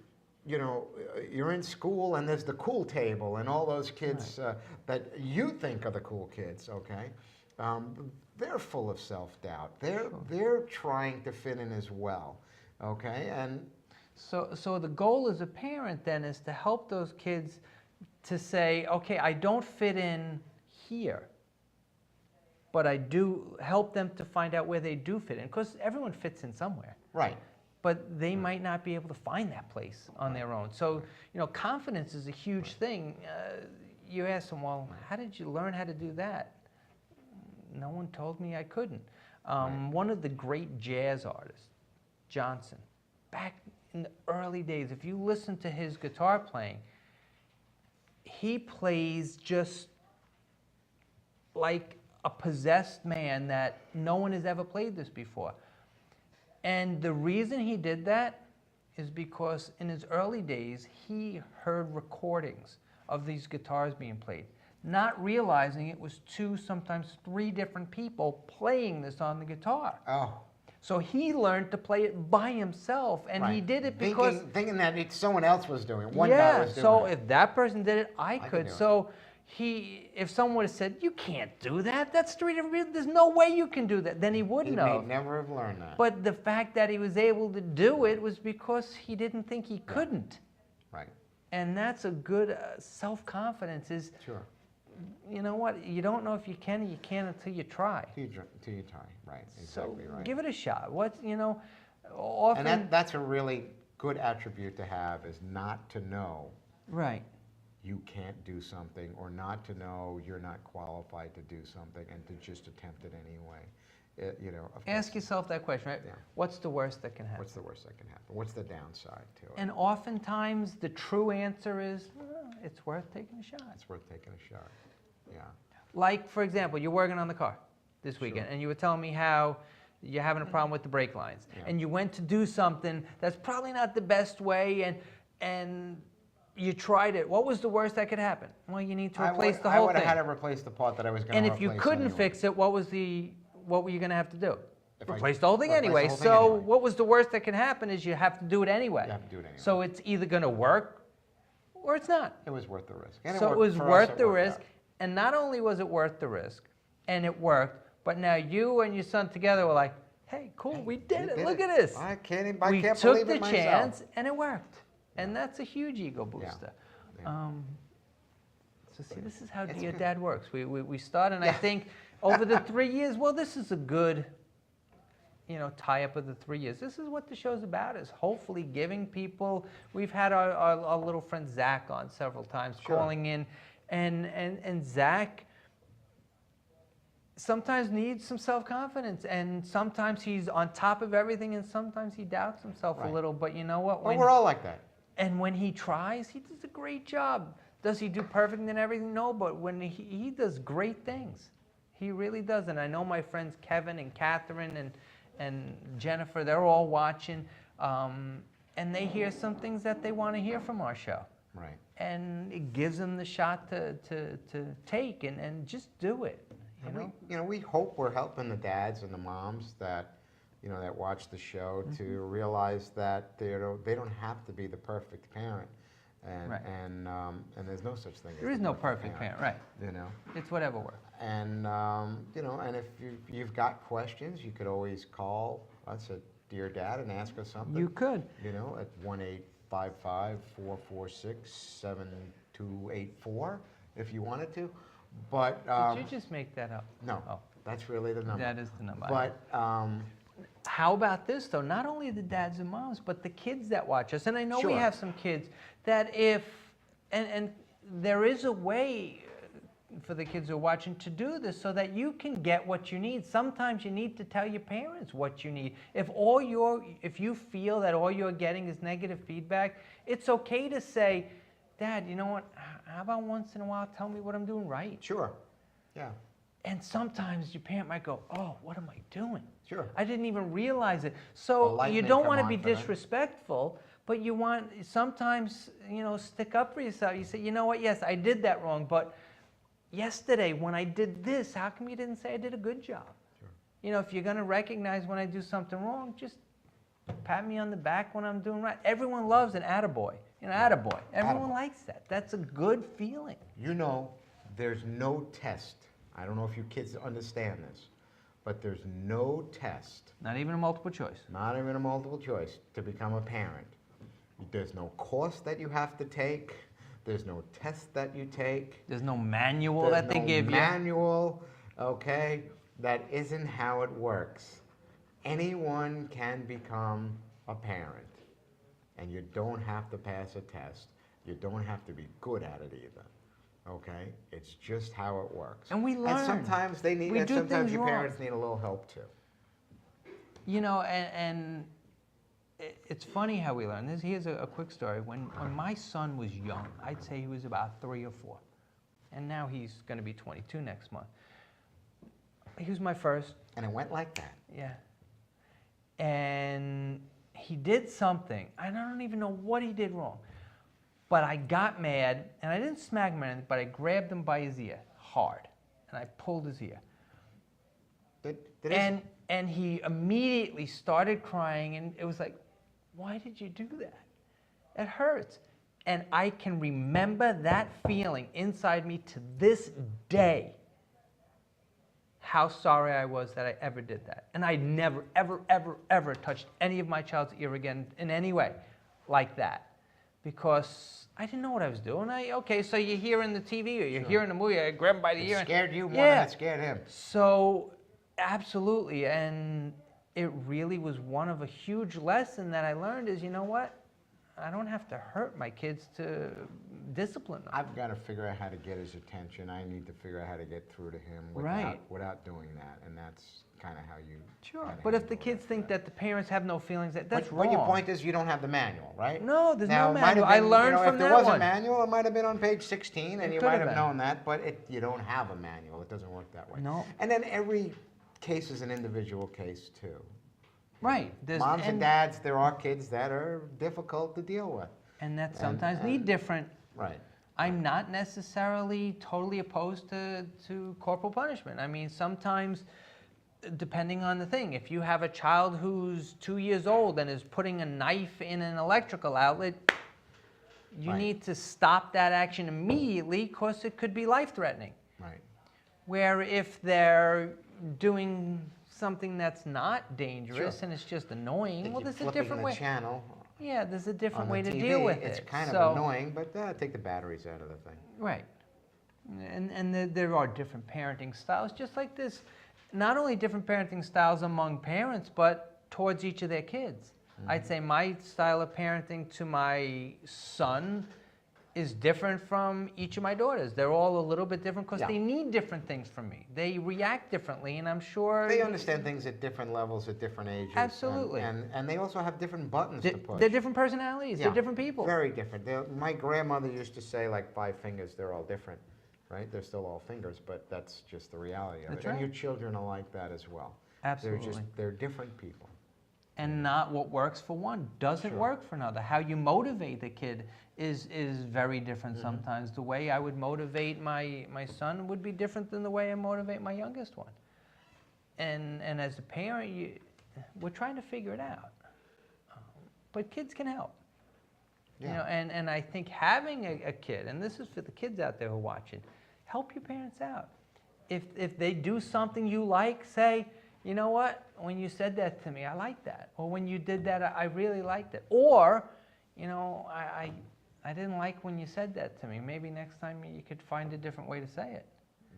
you know, you're in school and there's the cool table and all those kids that you think are the cool kids, okay? They're full of self-doubt. They're trying to fit in as well, okay? And So the goal as a parent then is to help those kids to say, okay, I don't fit in here, but I do help them to find out where they do fit in, because everyone fits in somewhere. right, But they might not be able to find that place on their own. So, you know, confidence is a huge thing. You ask them, well, how did you learn how to do that? No one told me I couldn't. One of the great jazz artists, Johnson, back in the early days, if you listen to his guitar playing, he plays just like a possessed man that no one has ever played this before. And the reason he did that is because in his early days, he heard recordings of these guitars being played, not realizing it was 2, sometimes 3 different people playing this on the guitar. oh. So he learned to play it by himself, and he right. did it because Thinking that someone else was doing it, one guy was doing so it. if that person did it, I can could. do it. So if someone would have said, "You can't do that. That's 3 different people. There's no way you can do that," then he He wouldn't may have. never have learned that. But the fact that he was able to do it was because he didn't think he couldn't. Right, And that's a good self-confidence is, sure. you know what, you don't know if you can or you can't until you try. Till you try, right, So exactly right. give it a shot. What, you know, often... And that's a really good attribute to have, is not to know Right. you can't do something, or not to know you're not qualified to do something, and to just attempt it anyway. You know, of Ask course, yourself that question, right? Yeah. What's the worst that can happen? what's the worst that can happen? What's the downside to it? And oftentimes the true answer is, it's worth taking a shot. It's worth taking a shot. Yeah. Like, for example, you're working on the car this weekend, and you were telling me how you're having a problem with the brake lines. Yeah. And you went to do something that's probably not the best way, and you tried it. What was the worst that could happen? Well, you need to replace the I whole would have thing. had to replace the part that I was going to And replace if you couldn't anyway. fix it, what were you going to have to do? If I- Replace the whole thing replace the anyway. whole thing So anyway. what was the worst that can happen is you have to do it anyway. You have to do it anyway. So it's either going to work or it's not. It was worth the risk. And So it worked- was for us, worth it the worked risk. out. And not only was it worth the risk, and it worked, but now you and your son together were like, hey, cool, we did it. Look at this. I can't We believe took the it myself. chance, and it worked. And that's a huge ego booster. Yeah. So see, this is how It's your good. dad works. We start, and I think over the 3 years, well, this is a good, you know, tie-up of the 3 years. This is what the show's about, is hopefully giving people, we've had our little friend Zach on several times, Sure. calling in, and Zach sometimes needs some self-confidence, and sometimes he's on top of everything, and sometimes he doubts himself a Right. little, but you know what? Well, we're all like that. And when he tries, he does a great job. Does he do perfect and everything? No, but when he does great things. He really does. And I know my friends Kevin and Catherine and Jennifer, they're all watching. And they hear some things that they want to hear from our show. Right. And it gives them the shot to take and just do it. You And know? we hope we're helping the dads and the moms that, you know, that watch the show to realize that they don't have to be the perfect parent, and Right. and there's no such thing. There as is the no perfect parent, right? You know, It's whatever works. and you know, and if you've got questions, you could always call us at Dear Dad and ask us something. You could. You know, at 1-855-446-7284 if you wanted to, but Did you just make that up? no, Oh, that's really the number. that is the number. But How about this, though? Not only the dads and moms, but the kids that watch us. And I know we Sure. have some kids that and there is a way for the kids who are watching to do this so that you can get what you need. Sometimes you need to tell your parents what you need. If you feel that all you're getting is negative feedback, it's okay to say, Dad, you know what, how about once in a while tell me what I'm doing right? Sure, yeah. And sometimes your parent might go, oh, what am I doing? Sure. I didn't even realize it. The So light you may don't come want to on be for them. disrespectful, but you want sometimes, stick up for yourself. You say, you know what, yes, I did that wrong, but yesterday when I did this, how come you didn't say I did a good job? Sure. If you're going to recognize when I do something wrong, just pat me on the back when I'm doing right. Everyone loves an attaboy. Attaboy. Everyone Attaboy. likes that. That's a good feeling. There's no test. I don't know if you kids understand this, but there's no test, Not even a multiple choice. not even a multiple choice, to become a parent. There's no course that you have to take. There's no test that you take. There's no manual There's that they no give you. manual, okay? That isn't how it works. Anyone can become a parent, and you don't have to pass a test. You don't have to be good at it either, okay? It's just how it works. And we learn. And sometimes We do sometimes things your wrong. parents need a little help too. And it's funny how we learn. Here's a quick story. When my son was young, I'd say he was about 3 or 4. And now he's going to be 22 next month. He was my first. And it went like that. Yeah. And he did something. I don't even know what he did wrong. But I got mad, and I didn't smack him or anything, but I grabbed him by his ear hard. And I pulled his ear. And he immediately started crying, and it was like, why did you do that? It hurts. And I can remember that feeling inside me to this day, how sorry I was that I ever did that. And I never, ever, ever, ever touched any of my child's ear again in any way like that. Because I didn't know what I was doing. So you hear in the TV or you hear in the movie, I grab him by the ear. It scared you more than it scared him. So, absolutely. And it really was one of a huge lesson that I learned is, you know what? I don't have to hurt my kids to discipline them. I've got to figure out how to get his attention. I need to figure out how to get through to him without doing that. And that's kind of how you... Sure. But if the kids think that the parents have no feelings, that's wrong. But your point is you don't have the manual, right? No, there's no Now, it might manual. have been, I learned from if that there was one. a manual, it might have been on page 16, and you could might have have been. known that, but you don't have a manual. It doesn't work that way. No. And then every case is an individual case, too. Right. Moms and dads, there are kids that are difficult to deal with. And that sometimes need different. Right. I'm not necessarily totally opposed to corporal punishment. I mean, sometimes, depending on the thing, if you have a child who's 2 years old and is putting a knife in an electrical outlet, you need to stop that action immediately because it could be life-threatening. Right. Where if they're doing something that's not dangerous and it's just annoying, well, there's a different way. Channel. Yeah, there's a different On way the to TV, deal with it's it. kind So- of annoying, but take the batteries out of the thing. Right. And there are different parenting styles, just like this. Not only different parenting styles among parents, but towards each of their kids. I'd say my style of parenting to my son is different from each of my daughters. They're all a little bit different because they need different things from me. They react differently, and I'm sure... They understand things at different levels, at different ages. Absolutely. And they also have different buttons to push. They're different personalities. Yeah, They're different people. Very different. My grandmother used to say, like, 5 fingers, they're all different, right? They're still all fingers, but that's just the reality of That's it. right. And your children are like that as well. Absolutely. They're different people. And not what works for one doesn't work for another. How you motivate the kid is very different sometimes. The way I would motivate my son would be different than the way I motivate my youngest one. And as a parent, we're trying to figure it out. But kids can help. Yeah. And I think having a kid, and this is for the kids out there who are watching, help your parents out. If they do something you like, say, you know what, when you said that to me, I like that. Or when you did that, I really liked it. Or, I didn't like when you said that to me. Maybe next time you could find a different way to say it.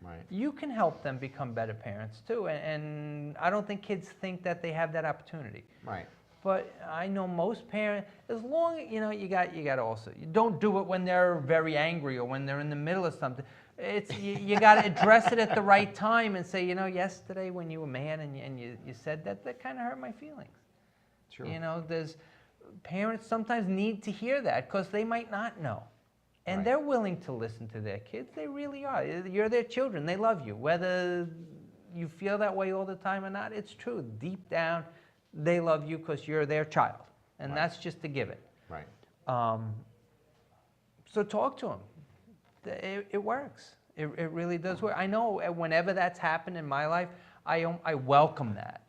Right. You can help them become better parents too. And I don't think kids think that they have that opportunity. Right. But I know most parents, as long, you got also, you don't do it when they're very angry or when they're in the middle of something. It's, you got to address it at the right time and say, yesterday when you were mad and you said that kind of hurt my feelings. Sure. There's parents sometimes need to hear that because they might not know. And Right. they're willing to listen to their kids. They really are. You're their children. They love you. Whether you feel that way all the time or not, it's true. Deep down, they love you because you're their child. And Right. that's just a given. Right. So talk to them. It works. It really does work. I know whenever that's happened in my life, I welcome that.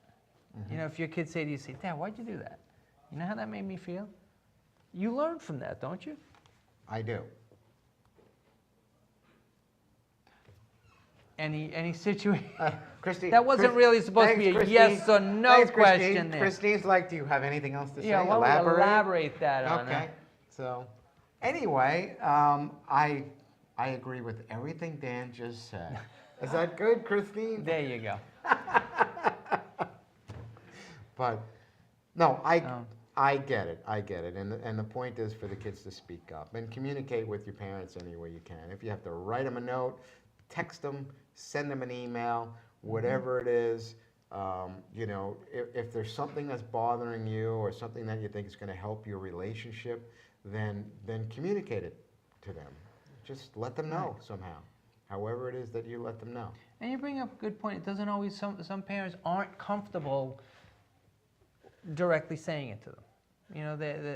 Mm-hmm. If your kids say to you, Dad, why'd you do that? You know how that made me feel? You learn from that, don't you? I do. Any situation? Christine, That wasn't really supposed to be a yes or no Thanks, question there. Christine's like, do you have anything else to say? Yeah, why don't we elaborate that on Okay. it? So, anyway, I agree with everything Dan just said. Is that good, Christine? There you go. But no, I get it. And the point is for the kids to speak up and communicate with your parents any way you can. If you have to write them a note, text them, send them an email, whatever it is. If there's something that's bothering you or something that you think is going to help your relationship, then communicate it to them. Just let them know somehow. However it is that you let them know. And you bring up a good point. It doesn't always, some parents aren't comfortable directly saying it to them.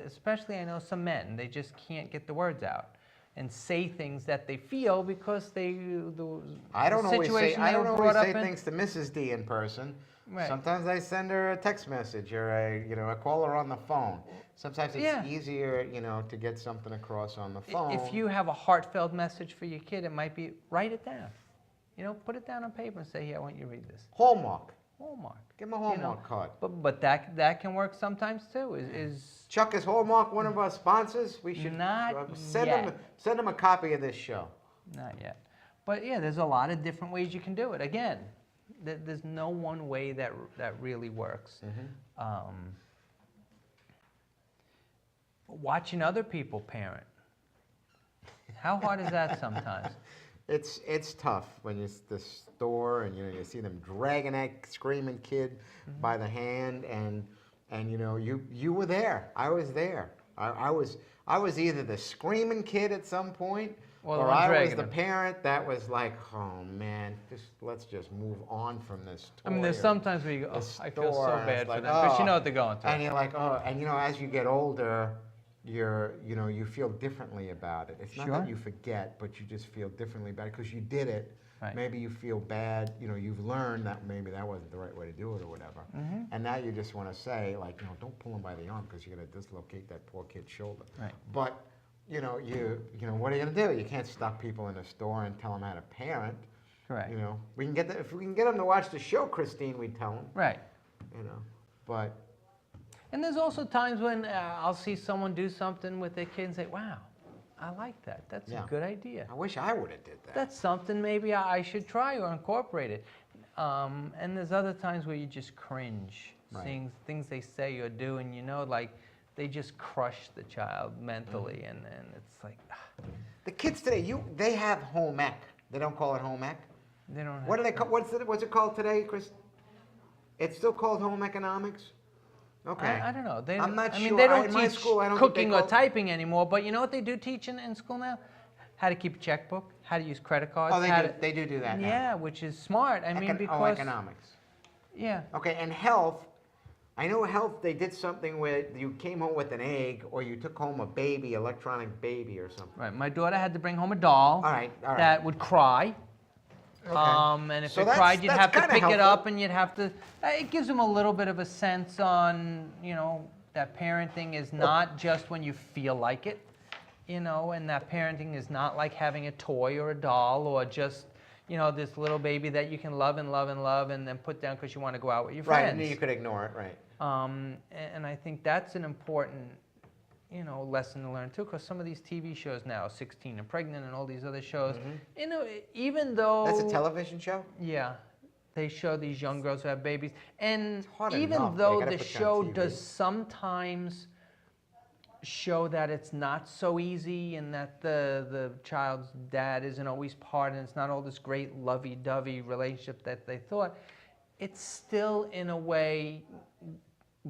Especially I know some men, they just can't get the words out and say things that they feel because I don't always say in. things to Mrs. D in person. Right. Sometimes I send her a text message or I call her on the phone. Sometimes it's easier, to get something across on the phone. If you have a heartfelt message for your kid, it might be write it down. Put it down on paper and say, "Here, I want you to read this." Hallmark. Give him a Hallmark card. But that can work sometimes too. Is Chuck, is Hallmark one of our sponsors? We should send them a copy of this show. Not yet. But yeah, there's a lot of different ways you can do it. Again, there's no one way that really works. Mm-hmm. Watching other people parent. How hard is that sometimes? It's tough when you're at the store and you see them dragging that screaming kid by the hand and you were there. I was there. I was either the screaming kid at some point or I was the parent that was like, oh man, let's just move on from this toy. I mean, there's sometimes where you go, I feel so bad for them because you know what they're going through. And you're like, as you get older, you feel differently about it. It's not that you forget, but you just feel differently about it because you did it. Right. Maybe you feel bad. You've learned that maybe that wasn't the right way to do it or whatever. Mm-hmm. And now you just want to say, like, don't pull him by the arm because you're going to dislocate that poor kid's shoulder. Right. But what are you going to do? You can't stop people in the store and tell them how to parent. Correct. If we can get them to watch the show, Christine, we tell them. Right. But. And there's also times when I'll see someone do something with their kid and say, wow, I like that. That's a good idea. I wish I would have did that. That's something maybe I should try or incorporate it. And there's other times where you just cringe, seeing things they say or do, and like they just crush the child mentally, and it's like... The kids today, they have home ec. They don't call it home ec. They don't. What do they call? What's it called today, Chris? It's still called home economics. Okay. I don't know. I'm not sure. I mean, they don't in my teach school, I don't cooking think they or typing anymore, but you know what they do teach in school now? How to keep a checkbook, how to use credit cards. Oh, they do that now. Yeah, which is smart. I mean, because... economics. Yeah. Okay, and health. I know health, they did something where you came home with an egg or you took home a baby, electronic baby or something. Right. My daughter had to bring home a doll that would cry. Okay. And if it cried, you'd have to pick it up and you'd have to... It gives them a little bit of a sense on, that parenting is not just when you feel like it, and that parenting is not like having a toy or a doll or just, this little baby that you can love and love and love and then put down because you want to go out with your friends. Right, and you could ignore it, right. And I think that's an important, lesson to learn too, because some of these TV shows now, 16 and Pregnant and all these other shows, even though... That's a television show? Yeah. They show these young girls who have babies. And hard even enough. They though gotta the put you on show TV. does sometimes show that it's not so easy and that the child's dad isn't always part and it's not all this great lovey-dovey relationship that they thought, it still in a way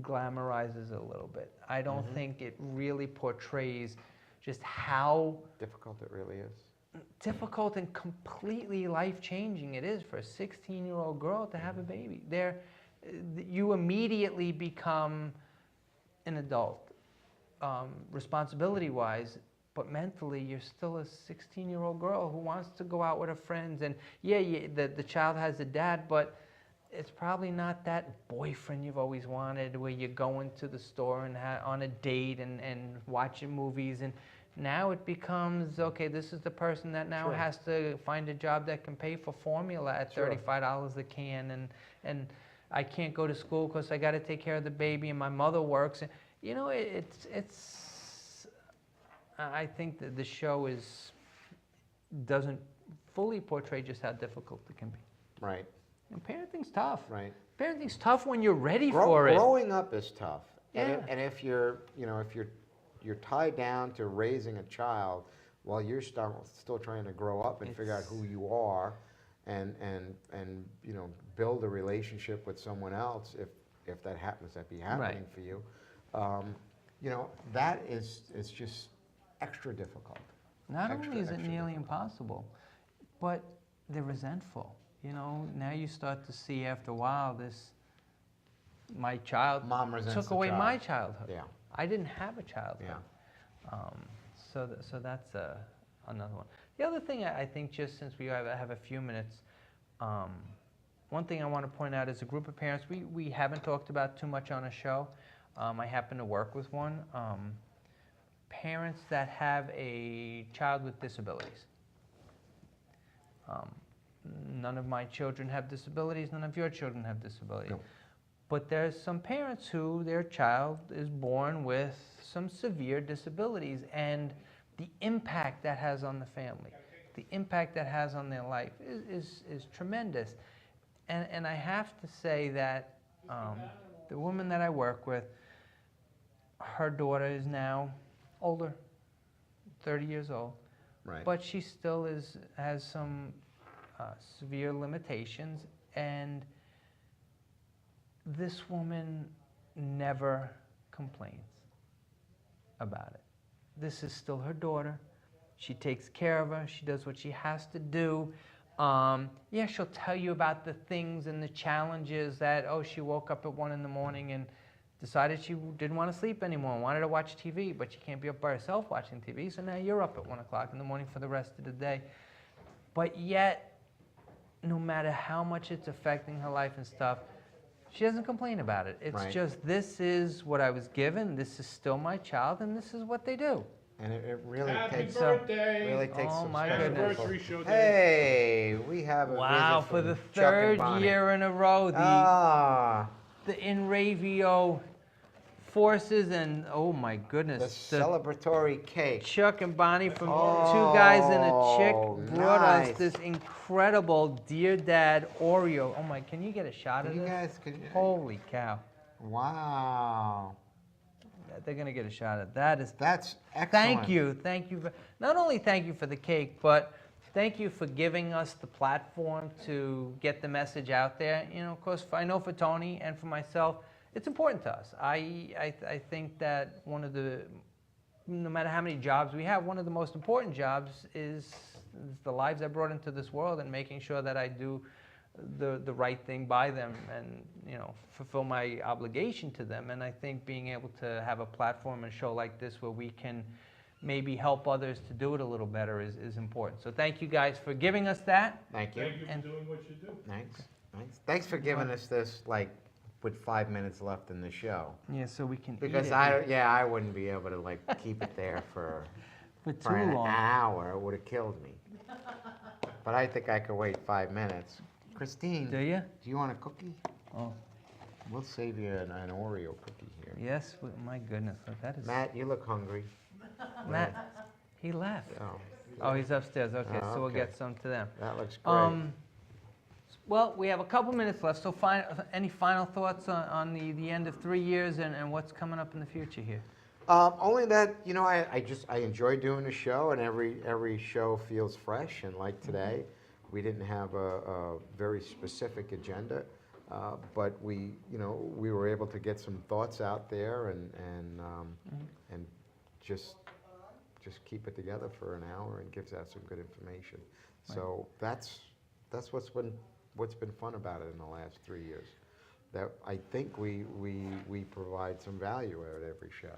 glamorizes it a little bit. I don't think it really portrays just how Difficult it really is. difficult and completely life-changing it is for a 16-year-old girl to have a baby. You immediately become an adult, responsibility-wise, but mentally you're still a 16-year-old girl who wants to go out with her friends. And the child has a dad, but it's probably not that boyfriend you've always wanted where you're going to the store and on a date and watching movies. And now it becomes, okay, this is the person that now Sure. has to find a job that can pay for formula at Sure. $35 a can. And I can't go to school because I got to take care of the baby and my mother works. You know, I think that the show doesn't fully portray just how difficult it can be. Right, And parenting's tough. right. Parenting's tough when you're ready for it. Growing up is tough. Yeah. And if you're tied down to raising a child while you're still trying to grow up and figure out who you are and build a relationship with someone else if that happens to be happening for you, that is just extra difficult. Not only is it extra nearly difficult. impossible, but they're resentful. You know, now you start to see after a while my child Mom resents took the away child. my childhood. Yeah. I didn't have a childhood. Yeah. So that's another one. The other thing I think, just since we have a few minutes, one thing I want to point out is a group of parents we haven't talked about too much on a show. I happen to work with one. Parents that have a child with disabilities. None of my children have disabilities, none of your children have disabilities. No. But there's some parents who their child is born with some severe disabilities, and the impact that has on the family, the impact that has on their life is tremendous. And I have to say that the woman that I work with, her daughter is now older, 30 years old, Right. but she still has some severe limitations, and this woman never complains about it. This is still her daughter. She takes care of her. She does what she has to do. Yeah, she'll tell you about the things and the challenges that, she woke up at 1 in the morning and decided she didn't want to sleep anymore and wanted to watch TV, but she can't be up by herself watching TV, so now you're up at 1 o'clock in the morning for the rest of the day. But yet, no matter how much it's affecting her life and stuff, she doesn't complain about it. It's Right. just, this is what I was given, this is still my child, and this is what they do. And it really Happy takes birthday! really takes Oh, some my special goodness. people. Anniversary show day. Hey, we have a Wow, visit for from the Chuck and third Bonnie. year in a row, the InRavio forces, and oh my The goodness, celebratory cake. Chuck and Bonnie from Oh, Two Guys and a Chick brought us nice. this incredible Dear Dad Oreo. Oh my, can you get a shot of You this? guys could. Holy cow. Wow. They're gonna get a shot at that. That's excellent. Thank you. Not only thank you for the cake, but thank you for giving us the platform to get the message out there. You know, of course, I know for Tony and for myself, it's important to us. I think that no matter how many jobs we have, one of the most important jobs is the lives I brought into this world, and making sure that I do the right thing by them and, fulfill my obligation to them. And I think being able to have a platform and show like this where we can maybe help others to do it a little better is important. So thank you guys for giving us that. Thank you. Thank you for And- doing what you do. Thanks. Thanks for giving us this, with 5 minutes left in the show. Yeah, so we can Because eat it I wouldn't be able to keep it there for for for an too long. hour. It would have killed me. But I think I could wait 5 minutes. Christine, Do you? do you want a cookie? Oh, We'll save you an Oreo cookie here. yes. My goodness, look, that is Matt, you look hungry. Matt. He left. Oh, Oh, he's upstairs. Okay, Oh, so we'll okay. get some to them. that looks great. Well, we have a couple minutes left, so any final thoughts on the end of 3 years and what's coming up in the future here? Only that, you know, I enjoy doing the show, and every show feels fresh. And like today, we didn't have a very specific agenda, but we were able to get some thoughts out there and just keep it together for an hour and gives out some good information. Right. So that's what's been fun about it in the last 3 years. That I think we provide some value at every show.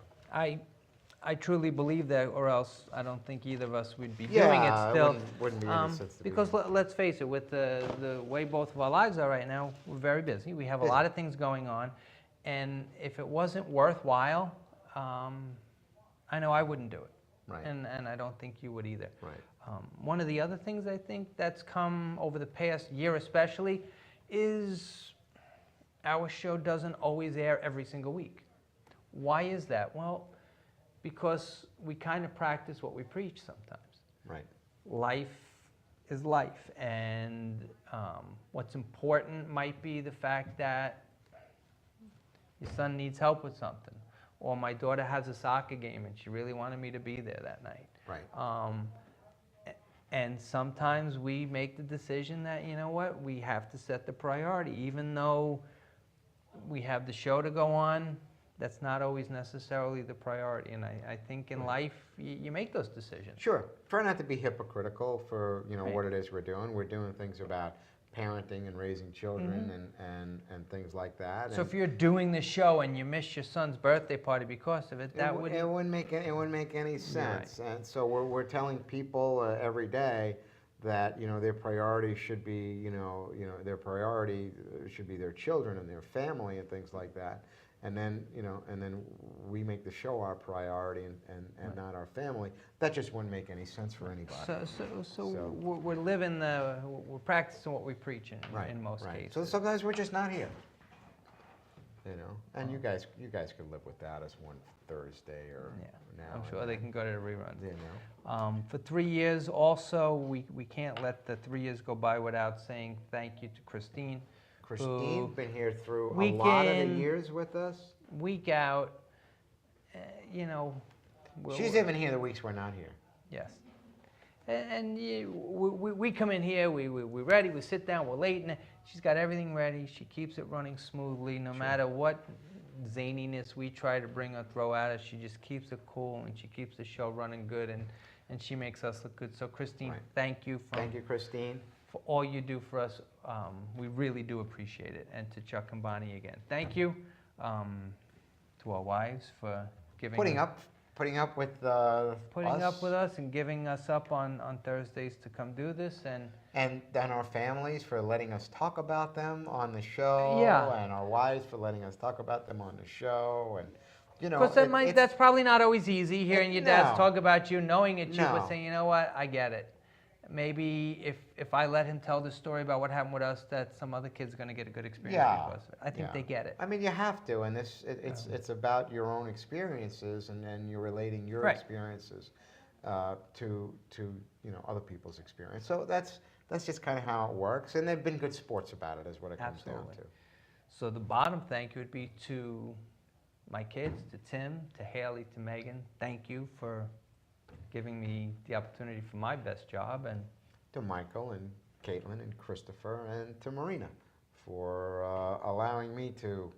I truly believe that, or else I don't think either of us would be doing it still. Wouldn't be any sense to because be. let's face it, with the way both of our lives are right now, we're very busy. We have a lot of things going on, and if it wasn't worthwhile, I know I wouldn't do it. Right. And I don't think you would either. Right. One of the other things I think that's come over the past year especially is our show doesn't always air every single week. Why is that? Well, because we kind of practice what we preach sometimes. Right. Life is life, and what's important might be the fact that your son needs help with something, or my daughter has a soccer game and she really wanted me to be there that night. Right. And sometimes we make the decision that, you know what, we have to set the priority. Even though we have the show to go on, that's not always necessarily the priority. And I think in life, you make those decisions. Sure. Try not to be hypocritical for Right. what it is we're doing. We're doing things about parenting and raising children and things like that. So if you're doing the show and you miss your son's birthday party because of it, that would... It wouldn't make any sense. Right. And so we're telling people every day that their priority should be their priority should be their children and their family and things like that. And then we make the show our priority and Right. not our family. That just wouldn't make any sense for anybody. So we're living we're practicing what we preach in most right. cases. So sometimes we're just not here. And you guys could live without us one Thursday or now. I'm sure they can go to the reruns. You know. For 3 years also, we can't let the 3 years go by without saying thank you to Christine. Christine's been here through a week lot of the in, years with us. Week out, She's even here the weeks we're not here. Yes. And we come in here, we're ready, we sit down, we're late, and she's got everything ready. She keeps it running smoothly, no matter what zaniness we try to bring or throw at her. She just keeps it cool, and she keeps the show running good, and she makes us look good. So Christine, Right. thank you Thank you, Christine. for all you do for us. We really do appreciate it. And to Chuck and Bonnie again, thank you. To our wives for Putting up with putting us. up with us and giving us up on Thursdays to come do this, And our families for letting us talk about them on the show. Yeah. And our wives for letting us talk about them on the show. And because that's probably not always easy hearing your dads No. talk about you, knowing it's you, but No. saying, you know what, I get it. Maybe if I let him tell the story about what happened with us, that some other kid's going to get a good experience because of it. I think they get it. I mean, you have to, and it's about your own experiences, and then you're relating your Right. experiences to other people's experience. So that's just kind of how it works, and they've been good sports about it, is what it comes down Absolutely. to. So the bottom thank you would be to my kids, to Tim, to Haley, to Megan. Thank you for giving me the opportunity for my best job, and To Michael and Caitlin and Christopher and to Marina for allowing me to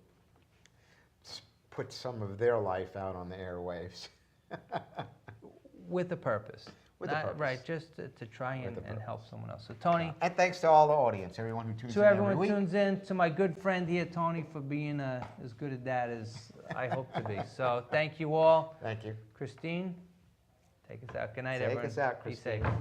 put some of their life out on the airwaves. with a purpose. With a purpose. Right, just to try With a and help purpose. someone else. So Tony, And thanks to all the audience, everyone who tunes to in every everyone week. who tunes in, to my good friend here, Tony, for being as good a dad as I hope to be. So thank you all. Thank you. Christine, take us out. Good night, Take everyone. us out, Be Christine. safe.